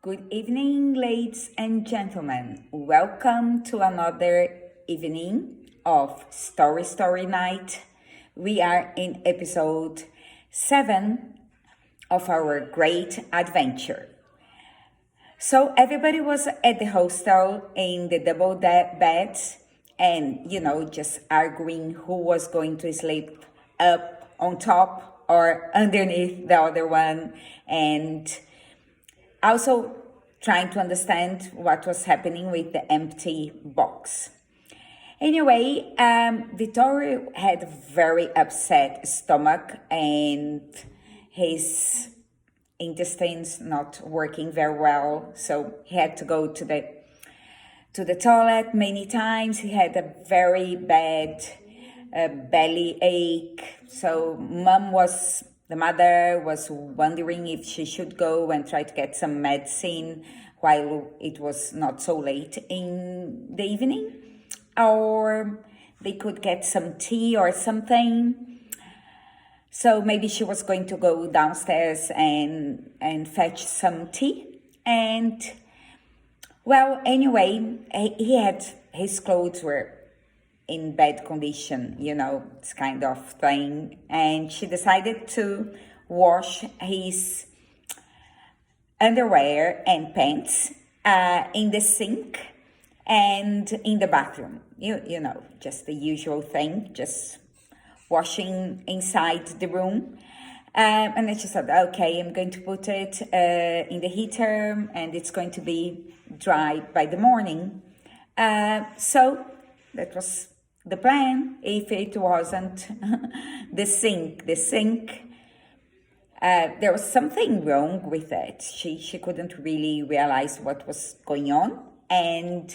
Good evening, ladies and gentlemen. Welcome to another evening of Story Night. We are in episode 7 of our great adventure. So everybody was at the hostel in the double beds and, just arguing who was going to sleep up on top or underneath the other one, and also trying to understand what was happening with the empty box. Anyway, Vittorio had a very upset stomach and his intestines not working very well, so he had to go to the toilet many times. He had a very bad belly ache, so the mother was wondering if she should go and try to get some medicine while it was not so late in the evening, or they could get some tea or something. So maybe she was going to go downstairs and fetch some tea. And, well, anyway, his clothes were in bad condition, this kind of thing. And she decided to wash his underwear and pants in the sink and in the bathroom. Just the usual thing, just washing inside the room. And then she said, okay, I'm going to put it in the heater and it's going to be dry by the morning. So that was the plan. If it wasn't the sink, there was something wrong with it. She couldn't really realize what was going on, and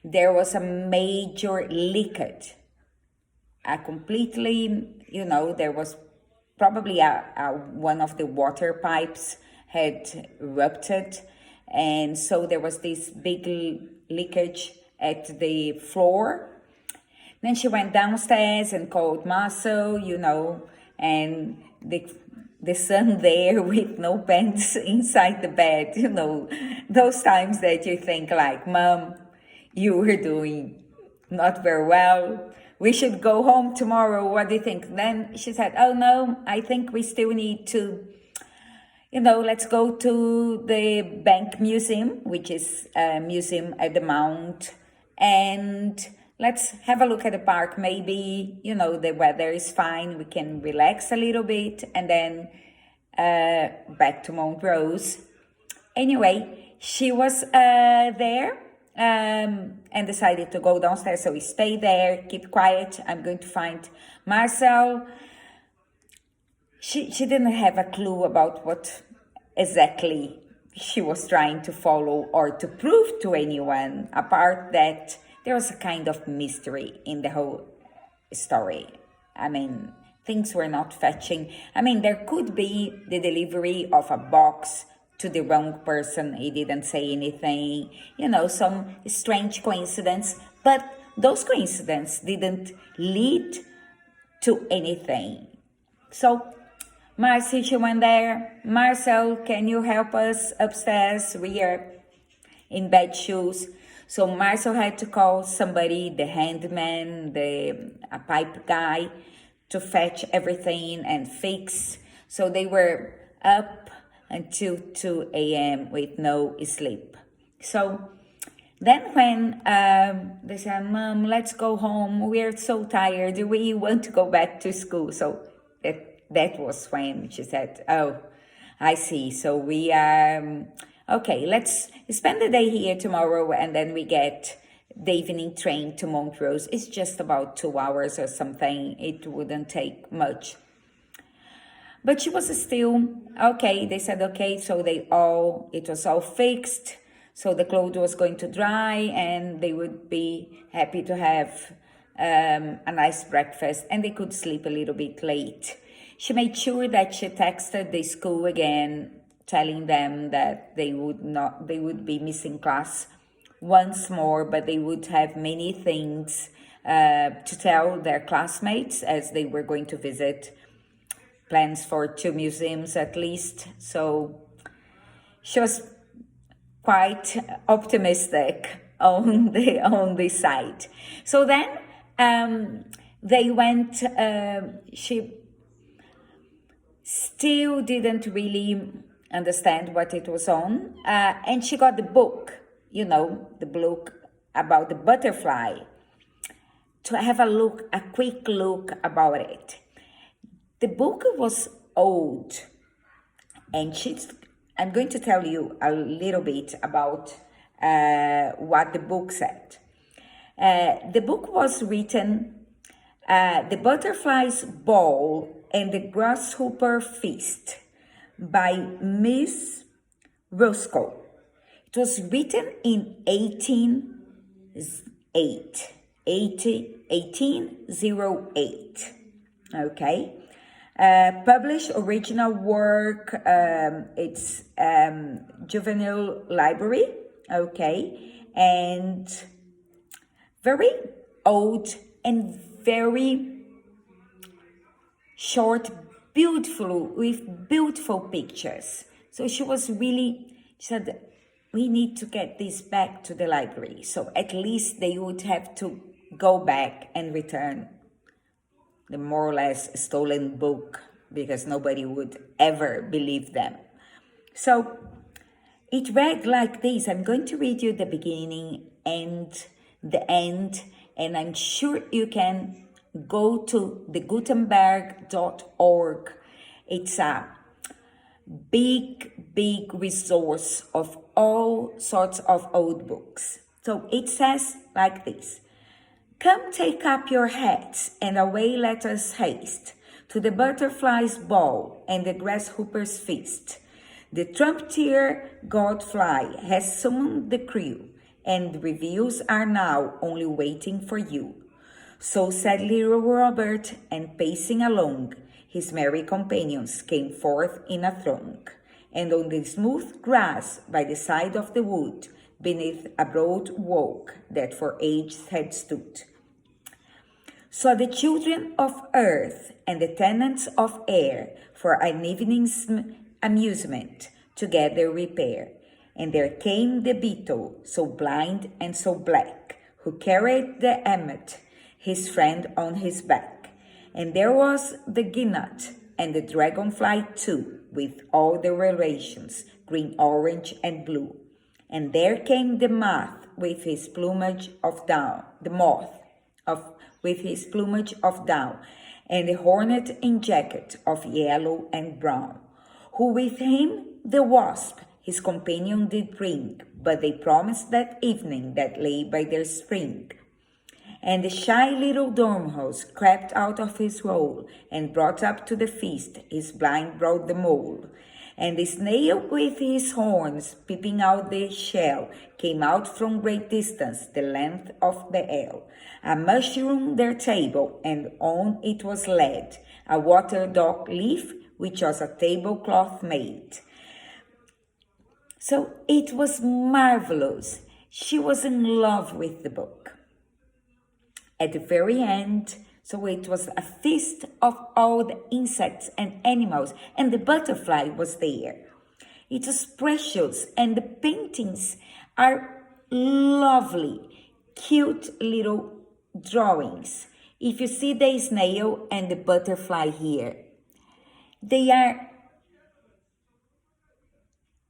there was a major leakage. There was probably one of the water pipes had ruptured, and so there was this big leakage at the floor. Then she went downstairs and called Marcel, and the son there with no pants inside the bed, those times that you think like, Mom, you were doing not very well. We should go home tomorrow. What do you think? Then she said, oh no, I think we still need to, let's go to the Bank Museum, which is a museum at the Mount, and let's have a look at the park. Maybe, the weather is fine. We can relax a little bit and then back to Montrose. Anyway, she was there and decided to go downstairs. So we stay there, keep quiet. I'm going to find Marcel. She didn't have a clue about what exactly she was trying to follow or to prove to anyone, apart that there was a kind of mystery in the whole story. Things were not fetching. There could be the delivery of a box to the wrong person. He didn't say anything, some strange coincidence. But those coincidences didn't lead to anything. So Marcy, she went there. Marcel, can you help us upstairs? We are in bad shoes. So Marcel had to call somebody, the handyman, a pipe guy, to fetch everything and fix. So they were up until 2 a.m. with no sleep. So then when they said, Mom, let's go home. We're so tired. We want to go back to school. So that was when she said, oh, I see. So we are... okay, let's spend the day here tomorrow and then we get the evening train to Montrose. It's just about 2 hours or something. It wouldn't take much. But she was still, okay, they said, okay, so it was all fixed. So the clothes was going to dry and they would be happy to have a nice breakfast and they could sleep a little bit late. She made sure that she texted the school again, telling them that they would be missing class once more, but they would have many things to tell their classmates as they were going to visit, plans for 2 museums at least. So she was quite optimistic on the site. So then they went. She still didn't really understand what it was on, and she got the book. The book about the butterfly, to have a quick look about it. The book was old, and I'm going to tell you a little bit about what the book said. The book was written, The Butterfly's Ball and the Grasshopper Feast by Miss Roscoe. It was written in 1808. Okay. Published original work, it's Juvenile Library, okay, and very old and very short, with beautiful pictures. So she said, we need to get this back to the library. So at least they would have to go back and return the more or less stolen book, because nobody would ever believe them. So it read like this. I'm going to read you the beginning and the end, and I'm sure you can go to the Gutenberg.org. It's a big resource of all sorts of old books. So it says like this. Come take up your hats, and away let us haste to the butterfly's ball and the grasshopper's feast. The trumpeter Godfly has summoned the crew, and reviews are now only waiting for you. So said little Robert, and pacing along, his merry companions came forth in a throng, and on the smooth grass by the side of the wood, beneath a broad oak that for ages had stood, saw the children of earth and the tenants of air for an evening's amusement together repair. And there came the beetle, so blind and so black, who carried the emmet, his friend, on his back. And there was the guinea and the dragonfly too, with all their relations, green, orange, and blue. And there came the moth with his plumage of down, with his plumage of down, and the hornet in jacket of yellow and brown, who with him the wasp his companion did bring, but they promised that evening that lay by their spring. And the shy little dormouse crept out of his hole, and brought up to the feast his blind brought the mole. And the snail with his horns peeping out the shell came out from great distance, the length of the ell. A mushroom their table, and on it was laid a water dock leaf, which was a tablecloth made. So it was marvelous. She was in love with the book. At the very end, so it was a feast of all the insects and animals, and the butterfly was there. It was precious, and the paintings are lovely, cute little drawings. If you see the snail and the butterfly here, they are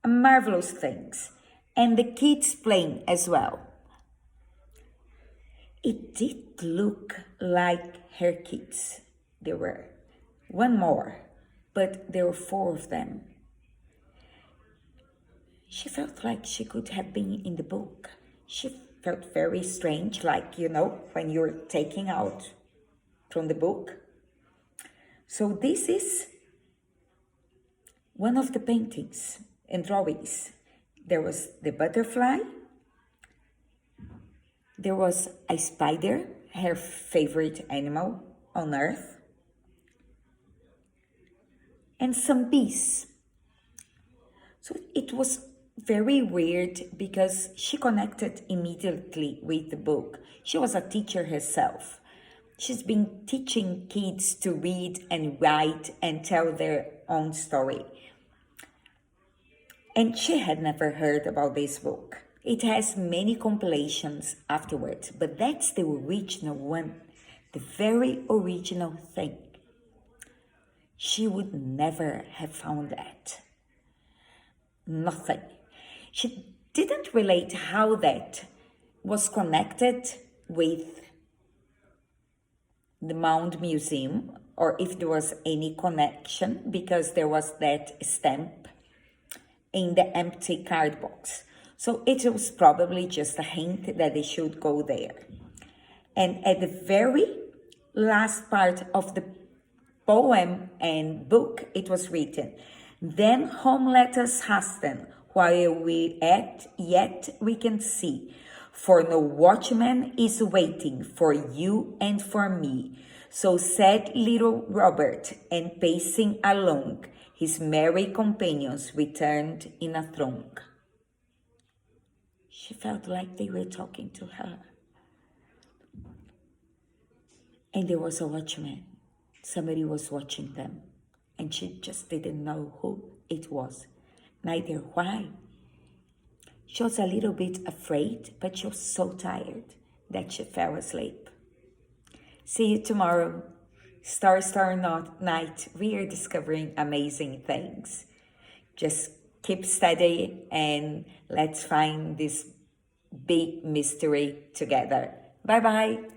marvelous things, and the kids playing as well. It did look like her kids. There were one more, but there were 4 of them. She felt like she could have been in the book. She felt very strange, like, when you're taking out from the book. So this is one of the paintings and drawings. There was the butterfly. There was a spider, her favorite animal on earth, and some bees. So it was very weird because she connected immediately with the book. She was a teacher herself. She's been teaching kids to read and write and tell their own story. And she had never heard about this book. It has many compilations afterwards, but that's the original one, the very original thing. She would never have found that. Nothing. She didn't relate how that was connected with the Mound Museum, or if there was any connection, because there was that stamp in the empty card box. So it was probably just a hint that they should go there. And at the very last part of the poem and book, it was written, "Then home let us hasten, while we yet we can see, for no watchman is waiting for you and for me." So said little Robert, and pacing along, his merry companions returned in a throng. She felt like they were talking to her. And there was a watchman. Somebody was watching them. And she just didn't know who it was, neither why. She was a little bit afraid, but she was so tired that she fell asleep. See you tomorrow. Star Night, we are discovering amazing things. Just keep steady and let's find this big mystery together. Bye-bye.